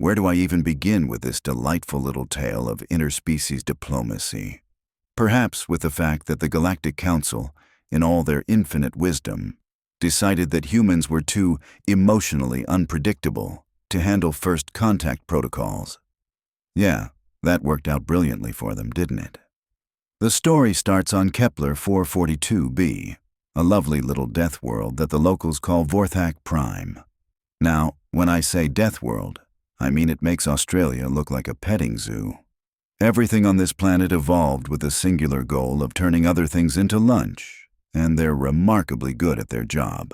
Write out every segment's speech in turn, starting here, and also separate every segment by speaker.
Speaker 1: Where do I even begin with this delightful little tale of interspecies diplomacy? Perhaps with the fact that the Galactic Council, in all their infinite wisdom, decided that humans were too emotionally unpredictable to handle first contact protocols. Yeah, that worked out brilliantly for them, didn't it? The story starts on Kepler 442b, a lovely little death world that the locals call Vorthak Prime. Now, when I say death world, I mean it makes Australia look like a petting zoo. Everything on this planet evolved with the singular goal of turning other things into lunch, and they're remarkably good at their job.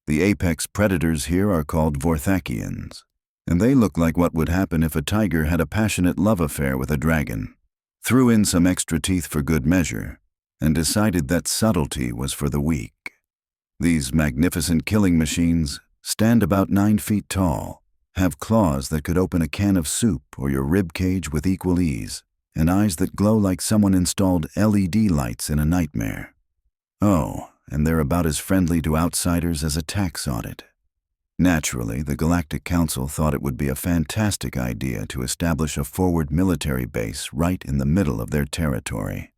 Speaker 1: The apex predators here are called Vorthakians, and they look like what would happen if a tiger had a passionate love affair with a dragon, threw in some extra teeth for good measure, and decided that subtlety was for the weak. These magnificent killing machines stand about 9 feet tall, have claws that could open a can of soup or your rib cage with equal ease, and eyes that glow like someone installed LED lights in a nightmare. Oh, and they're about as friendly to outsiders as a tax audit. Naturally, the Galactic Council thought it would be a fantastic idea to establish a forward military base right in the middle of their territory.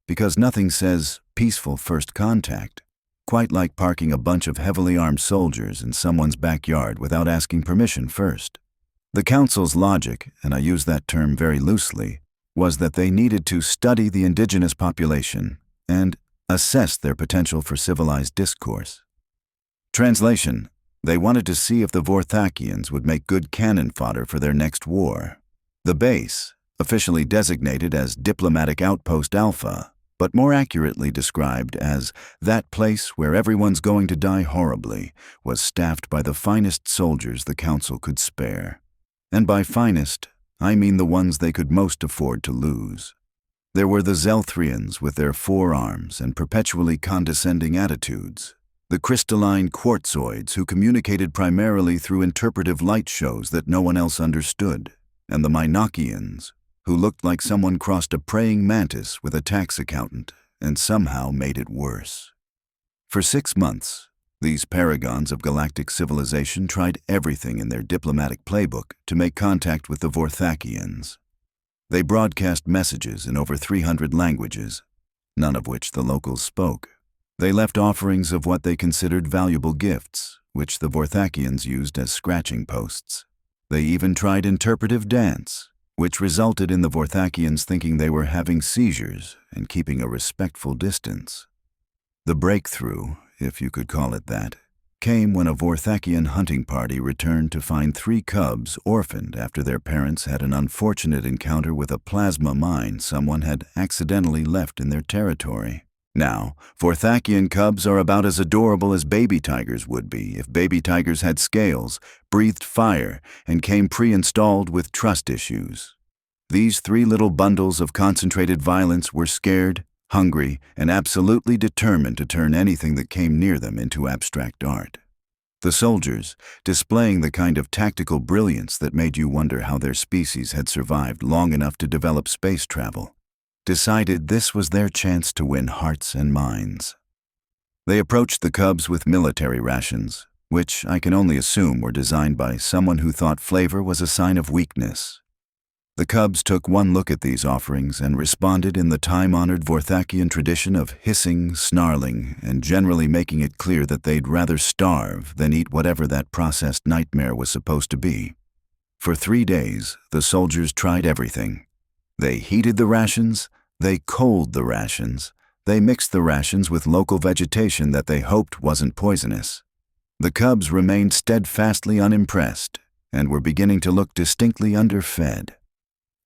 Speaker 1: Because nothing says peaceful first contact quite like parking a bunch of heavily armed soldiers in someone's backyard without asking permission first. The Council's logic, and I use that term very loosely, was that they needed to study the indigenous population and assess their potential for civilized discourse. Translation: they wanted to see if the Vorthakians would make good cannon fodder for their next war. The base, officially designated as Diplomatic Outpost Alpha, but more accurately described as that place where everyone's going to die horribly, was staffed by the finest soldiers the Council could spare. And by finest, I mean the ones they could most afford to lose. There were the Zelthrians with their forearms and perpetually condescending attitudes, the crystalline quartzoids who communicated primarily through interpretive light shows that no one else understood, and the Minokians, who looked like someone crossed a praying mantis with a tax accountant and somehow made it worse. For 6 months, these paragons of galactic civilization tried everything in their diplomatic playbook to make contact with the Vorthakians. They broadcast messages in over 300 languages, none of which the locals spoke. They left offerings of what they considered valuable gifts, which the Vorthakians used as scratching posts. They even tried interpretive dance, which resulted in the Vorthakians thinking they were having seizures and keeping a respectful distance. The breakthrough, if you could call it that, came when a Vorthakian hunting party returned to find 3 cubs orphaned after their parents had an unfortunate encounter with a plasma mine someone had accidentally left in their territory. Now, Vorthakian cubs are about as adorable as baby tigers would be if baby tigers had scales, breathed fire, and came pre-installed with trust issues. These 3 little bundles of concentrated violence were scared, hungry, and absolutely determined to turn anything that came near them into abstract art. The soldiers, displaying the kind of tactical brilliance that made you wonder how their species had survived long enough to develop space travel, decided this was their chance to win hearts and minds. They approached the cubs with military rations, which I can only assume were designed by someone who thought flavor was a sign of weakness. The cubs took one look at these offerings and responded in the time-honored Vorthakian tradition of hissing, snarling, and generally making it clear that they'd rather starve than eat whatever that processed nightmare was supposed to be. For 3 days, the soldiers tried everything. They heated the rations, they cold the rations, they mixed the rations with local vegetation that they hoped wasn't poisonous. The cubs remained steadfastly unimpressed and were beginning to look distinctly underfed.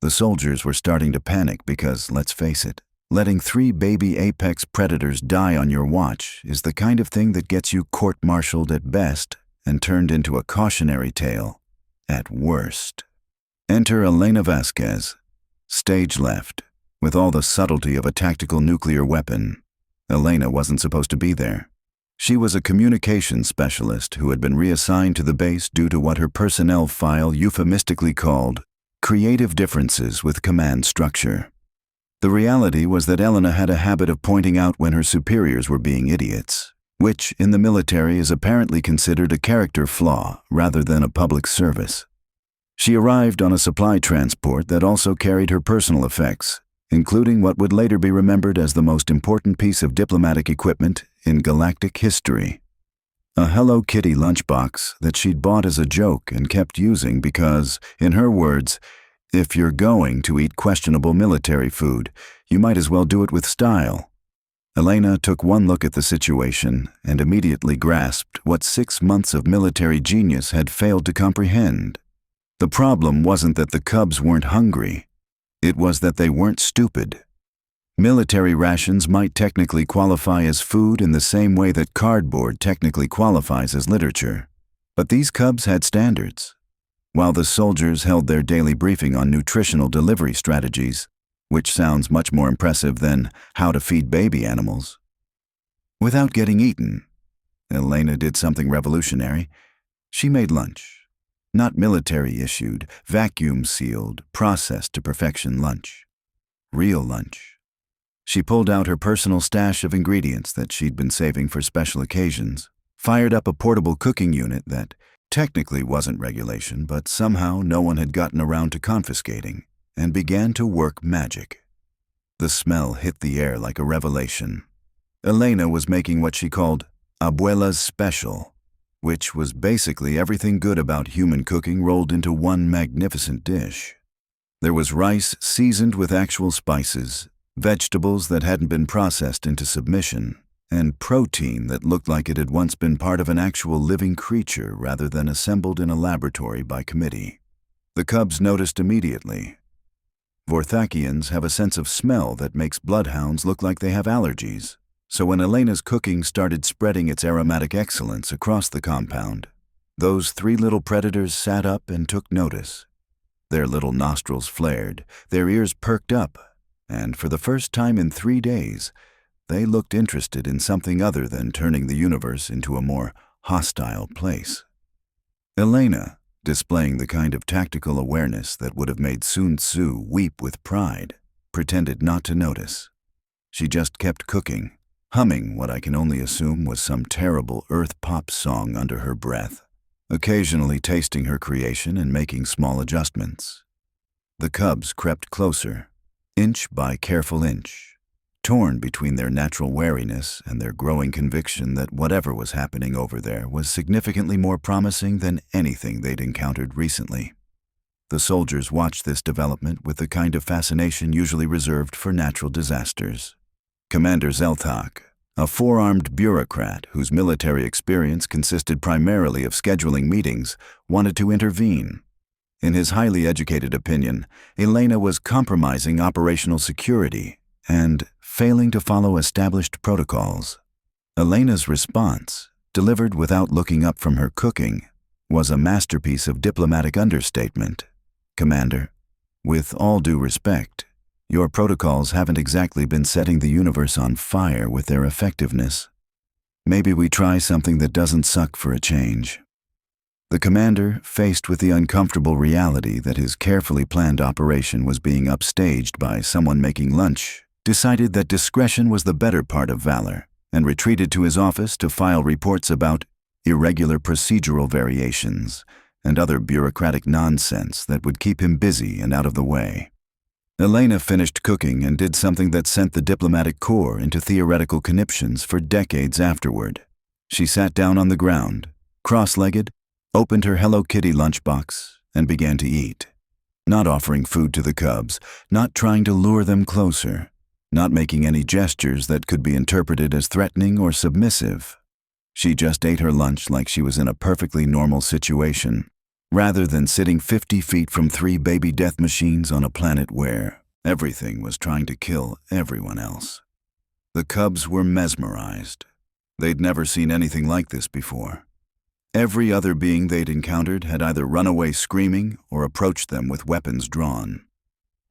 Speaker 1: The soldiers were starting to panic because, let's face it, letting 3 baby apex predators die on your watch is the kind of thing that gets you court-martialed at best and turned into a cautionary tale at worst. Enter Elena Vasquez, stage left, with all the subtlety of a tactical nuclear weapon. Elena wasn't supposed to be there. She was a communications specialist who had been reassigned to the base due to what her personnel file euphemistically called creative differences with command structure. The reality was that Elena had a habit of pointing out when her superiors were being idiots, which in the military is apparently considered a character flaw rather than a public service. She arrived on a supply transport that also carried her personal effects, including what would later be remembered as the most important piece of diplomatic equipment in galactic history. A Hello Kitty lunchbox that she'd bought as a joke and kept using because, in her words, if you're going to eat questionable military food, you might as well do it with style. Elena took one look at the situation and immediately grasped what 6 months of military genius had failed to comprehend. The problem wasn't that the cubs weren't hungry. It was that they weren't stupid. Military rations might technically qualify as food in the same way that cardboard technically qualifies as literature. But these cubs had standards. While the soldiers held their daily briefing on nutritional delivery strategies, which sounds much more impressive than how to feed baby animals. Without getting eaten, Elena did something revolutionary. She made lunch. Not military-issued, vacuum-sealed, processed-to-perfection lunch. Real lunch. She pulled out her personal stash of ingredients that she'd been saving for special occasions, fired up a portable cooking unit that technically wasn't regulation, but somehow no one had gotten around to confiscating, and began to work magic. The smell hit the air like a revelation. Elena was making what she called Abuela's Special, which was basically everything good about human cooking rolled into one magnificent dish. There was rice seasoned with actual spices, vegetables that hadn't been processed into submission, and protein that looked like it had once been part of an actual living creature rather than assembled in a laboratory by committee. The cubs noticed immediately. Vorthakians have a sense of smell that makes bloodhounds look like they have allergies. So when Elena's cooking started spreading its aromatic excellence across the compound, those 3 little predators sat up and took notice. Their little nostrils flared, their ears perked up, and for the first time in 3 days, they looked interested in something other than turning the universe into a more hostile place. Elena, displaying the kind of tactical awareness that would have made Sun Tzu weep with pride, pretended not to notice. She just kept cooking, humming what I can only assume was some terrible earth pop song under her breath, occasionally tasting her creation and making small adjustments. The cubs crept closer, inch by careful inch, torn between their natural wariness and their growing conviction that whatever was happening over there was significantly more promising than anything they'd encountered recently. The soldiers watched this development with the kind of fascination usually reserved for natural disasters. Commander Zelthak, a 4-armed bureaucrat whose military experience consisted primarily of scheduling meetings, wanted to intervene. In his highly educated opinion, Elena was compromising operational security and failing to follow established protocols. Elena's response, delivered without looking up from her cooking, was a masterpiece of diplomatic understatement. Commander, with all due respect, your protocols haven't exactly been setting the universe on fire with their effectiveness. Maybe we try something that doesn't suck for a change. The commander, faced with the uncomfortable reality that his carefully planned operation was being upstaged by someone making lunch, decided that discretion was the better part of valor and retreated to his office to file reports about irregular procedural variations and other bureaucratic nonsense that would keep him busy and out of the way. Elena finished cooking and did something that sent the diplomatic corps into theoretical conniptions for decades afterward. She sat down on the ground, cross-legged, opened her Hello Kitty lunchbox, and began to eat. Not offering food to the cubs, not trying to lure them closer, not making any gestures that could be interpreted as threatening or submissive. She just ate her lunch like she was in a perfectly normal situation, rather than sitting 50 feet from 3 baby death machines on a planet where everything was trying to kill everyone else. The cubs were mesmerized. They'd never seen anything like this before. Every other being they'd encountered had either run away screaming or approached them with weapons drawn.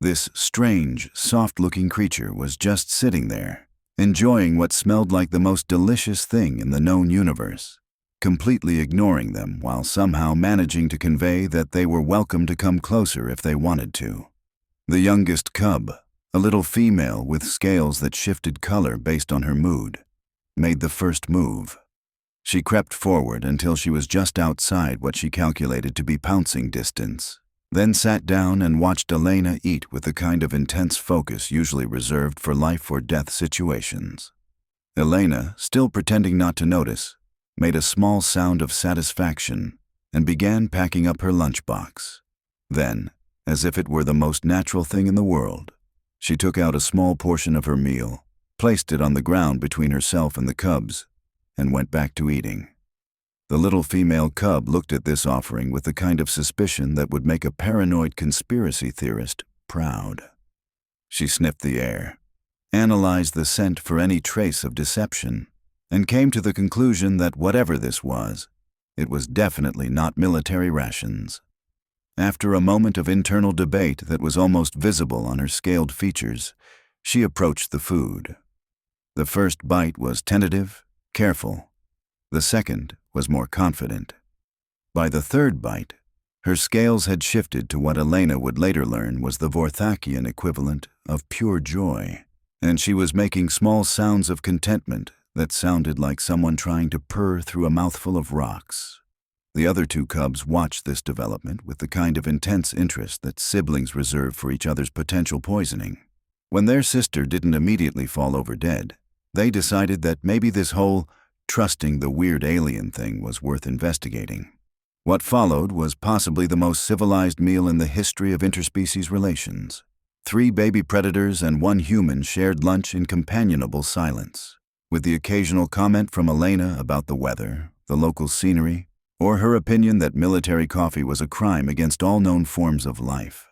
Speaker 1: This strange, soft-looking creature was just sitting there, enjoying what smelled like the most delicious thing in the known universe, completely ignoring them while somehow managing to convey that they were welcome to come closer if they wanted to. The youngest cub, a little female with scales that shifted color based on her mood, made the first move. She crept forward until she was just outside what she calculated to be pouncing distance, then sat down and watched Elena eat with the kind of intense focus usually reserved for life-or-death situations. Elena, still pretending not to notice, made a small sound of satisfaction and began packing up her lunchbox. Then, as if it were the most natural thing in the world, she took out a small portion of her meal, placed it on the ground between herself and the cubs, and went back to eating. The little female cub looked at this offering with the kind of suspicion that would make a paranoid conspiracy theorist proud. She sniffed the air, analyzed the scent for any trace of deception, and came to the conclusion that whatever this was, it was definitely not military rations. After a moment of internal debate that was almost visible on her scaled features, she approached the food. The first bite was tentative, careful. The second was more confident. By the third bite, her scales had shifted to what Elena would later learn was the Vorthakian equivalent of pure joy, and she was making small sounds of contentment that sounded like someone trying to purr through a mouthful of rocks. The other two cubs watched this development with the kind of intense interest that siblings reserve for each other's potential poisoning. When their sister didn't immediately fall over dead, they decided that maybe this whole trusting the weird alien thing was worth investigating. What followed was possibly the most civilized meal in the history of interspecies relations. 3 baby predators and 1 human shared lunch in companionable silence, with the occasional comment from Elena about the weather, the local scenery, or her opinion that military coffee was a crime against all known forms of life.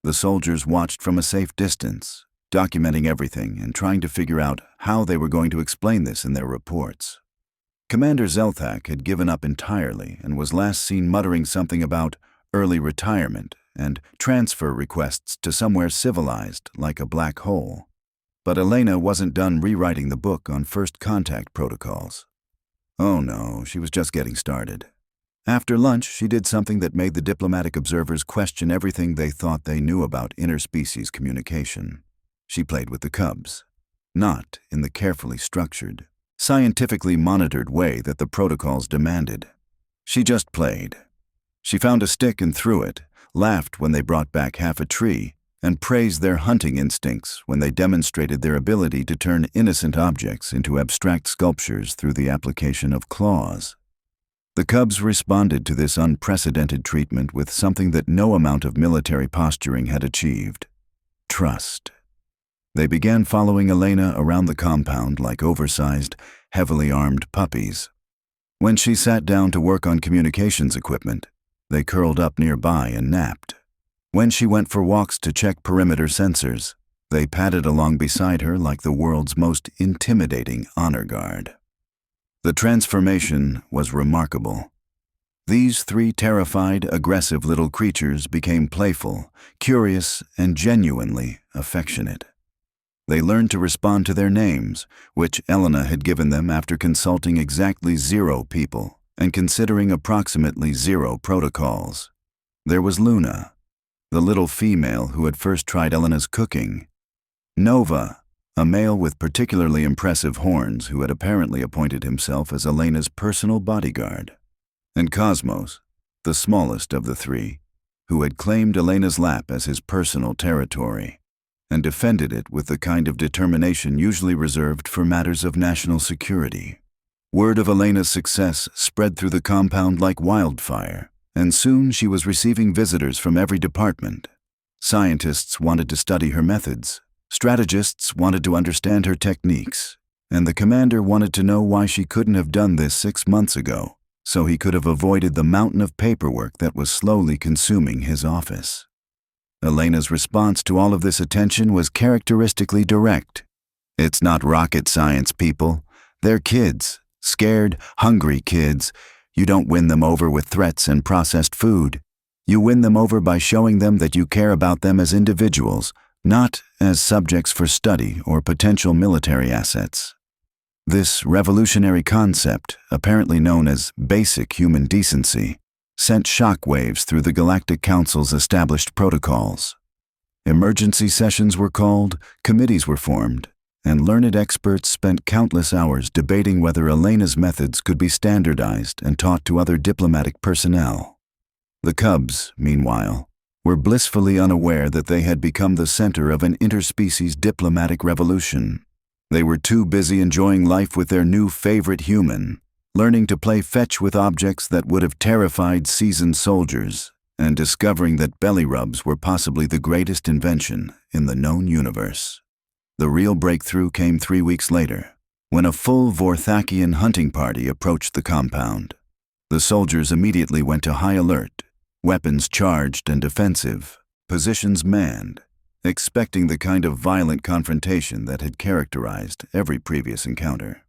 Speaker 1: The soldiers watched from a safe distance, documenting everything and trying to figure out how they were going to explain this in their reports. Commander Zelthak had given up entirely and was last seen muttering something about early retirement and transfer requests to somewhere civilized like a black hole. But Elena wasn't done rewriting the book on first contact protocols. Oh no, she was just getting started. After lunch, she did something that made the diplomatic observers question everything they thought they knew about interspecies communication. She played with the cubs, not in the carefully structured, scientifically monitored way that the protocols demanded. She just played. She found a stick and threw it, laughed when they brought back half a tree, and praised their hunting instincts when they demonstrated their ability to turn innocent objects into abstract sculptures through the application of claws. The cubs responded to this unprecedented treatment with something that no amount of military posturing had achieved: trust. They began following Elena around the compound like oversized, heavily armed puppies. When she sat down to work on communications equipment, they curled up nearby and napped. When she went for walks to check perimeter sensors, they padded along beside her like the world's most intimidating honor guard. The transformation was remarkable. These 3 terrified, aggressive little creatures became playful, curious, and genuinely affectionate. They learned to respond to their names, which Elena had given them after consulting exactly 0 people and considering approximately 0 protocols. There was Luna, the little female who had first tried Elena's cooking; Nova, a male with particularly impressive horns who had apparently appointed himself as Elena's personal bodyguard; and Cosmos, the smallest of the 3, who had claimed Elena's lap as his personal territory and defended it with the kind of determination usually reserved for matters of national security. Word of Elena's success spread through the compound like wildfire, and soon she was receiving visitors from every department. Scientists wanted to study her methods, strategists wanted to understand her techniques, and the commander wanted to know why she couldn't have done this 6 months ago, so he could have avoided the mountain of paperwork that was slowly consuming his office. Elena's response to all of this attention was characteristically direct. "It's not rocket science, people. They're kids, scared, hungry kids. You don't win them over with threats and processed food. You win them over by showing them that you care about them as individuals, not as subjects for study or potential military assets." This revolutionary concept, apparently known as basic human decency, sent shockwaves through the Galactic Council's established protocols. Emergency sessions were called, committees were formed, and learned experts spent countless hours debating whether Elena's methods could be standardized and taught to other diplomatic personnel. The cubs, meanwhile, were blissfully unaware that they had become the center of an interspecies diplomatic revolution. They were too busy enjoying life with their new favorite human, learning to play fetch with objects that would have terrified seasoned soldiers, and discovering that belly rubs were possibly the greatest invention in the known universe. The real breakthrough came 3 weeks later, when a full Vorthakian hunting party approached the compound. The soldiers immediately went to high alert, weapons charged and defensive, positions manned, expecting the kind of violent confrontation that had characterized every previous encounter.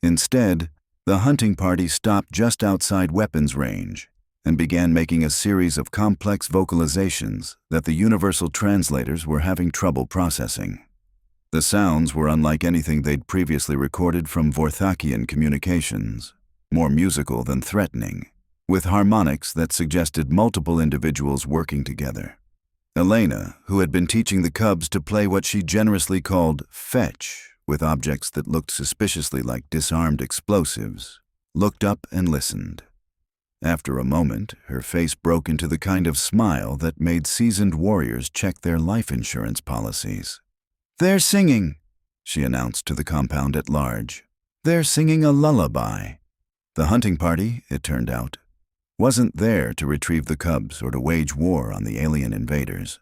Speaker 1: Instead, the hunting party stopped just outside weapons range and began making a series of complex vocalizations that the universal translators were having trouble processing. The sounds were unlike anything they'd previously recorded from Vorthakian communications, more musical than threatening, with harmonics that suggested multiple individuals working together. Elena, who had been teaching the cubs to play what she generously called fetch with objects that looked suspiciously like disarmed explosives, looked up and listened. After a moment, her face broke into the kind of smile that made seasoned warriors check their life insurance policies. "They're singing," she announced to the compound at large. "They're singing a lullaby." The hunting party, it turned out, wasn't there to retrieve the cubs or to wage war on the alien invaders.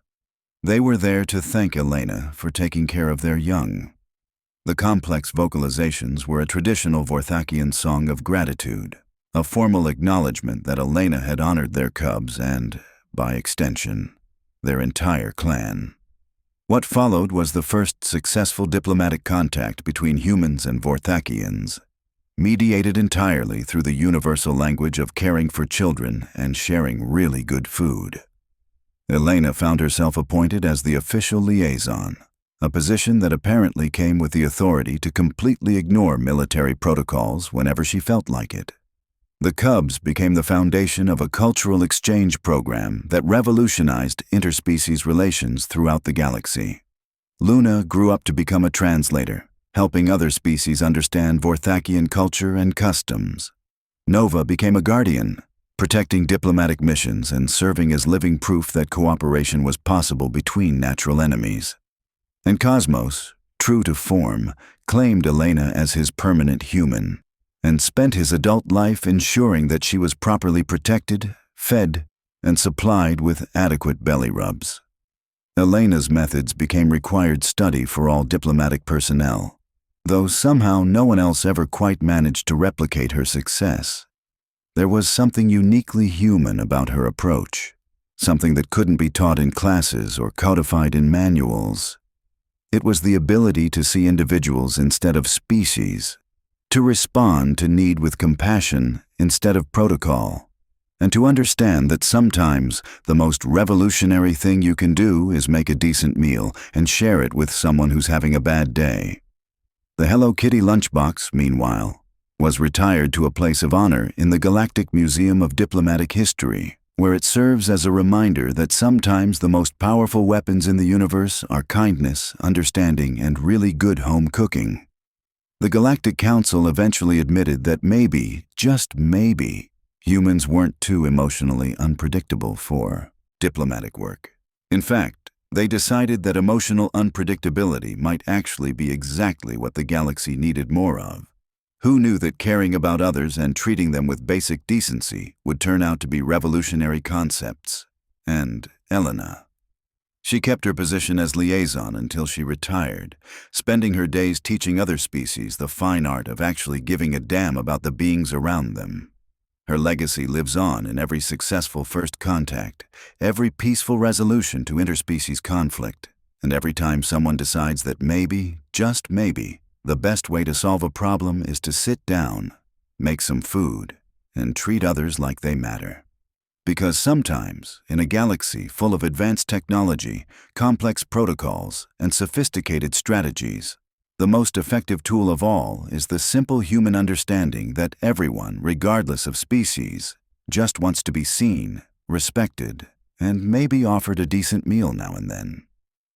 Speaker 1: They were there to thank Elena for taking care of their young. The complex vocalizations were a traditional Vorthakian song of gratitude, a formal acknowledgement that Elena had honored their cubs and, by extension, their entire clan. What followed was the first successful diplomatic contact between humans and Vorthakians, mediated entirely through the universal language of caring for children and sharing really good food. Elena found herself appointed as the official liaison, a position that apparently came with the authority to completely ignore military protocols whenever she felt like it. The Cubs became the foundation of a cultural exchange program that revolutionized interspecies relations throughout the galaxy. Luna grew up to become a translator, helping other species understand Vorthakian culture and customs. Nova became a guardian, protecting diplomatic missions and serving as living proof that cooperation was possible between natural enemies. And Cosmos, true to form, claimed Elena as his permanent human, and spent his adult life ensuring that she was properly protected, fed, and supplied with adequate belly rubs. Elena's methods became required study for all diplomatic personnel, though somehow no one else ever quite managed to replicate her success. There was something uniquely human about her approach, something that couldn't be taught in classes or codified in manuals. It was the ability to see individuals instead of species, to respond to need with compassion instead of protocol, and to understand that sometimes the most revolutionary thing you can do is make a decent meal and share it with someone who's having a bad day. The Hello Kitty Lunchbox, meanwhile, was retired to a place of honor in the Galactic Museum of Diplomatic History, where it serves as a reminder that sometimes the most powerful weapons in the universe are kindness, understanding, and really good home cooking. The Galactic Council eventually admitted that maybe, just maybe, humans weren't too emotionally unpredictable for diplomatic work. In fact, they decided that emotional unpredictability might actually be exactly what the galaxy needed more of. Who knew that caring about others and treating them with basic decency would turn out to be revolutionary concepts? And Elena. She kept her position as liaison until she retired, spending her days teaching other species the fine art of actually giving a damn about the beings around them. Her legacy lives on in every successful first contact, every peaceful resolution to interspecies conflict, and every time someone decides that maybe, just maybe, the best way to solve a problem is to sit down, make some food, and treat others like they matter. Because sometimes, in a galaxy full of advanced technology, complex protocols, and sophisticated strategies, the most effective tool of all is the simple human understanding that everyone, regardless of species, just wants to be seen, respected, and maybe offered a decent meal now and then.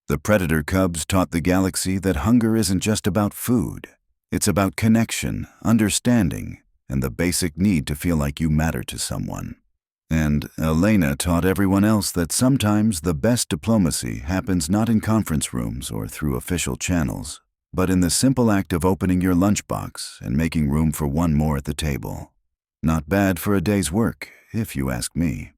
Speaker 1: The Predator Cubs taught the galaxy that hunger isn't just about food. It's about connection, understanding, and the basic need to feel like you matter to someone. And Elena taught everyone else that sometimes the best diplomacy happens not in conference rooms or through official channels, but in the simple act of opening your lunchbox and making room for one more at the table. Not bad for a day's work, if you ask me.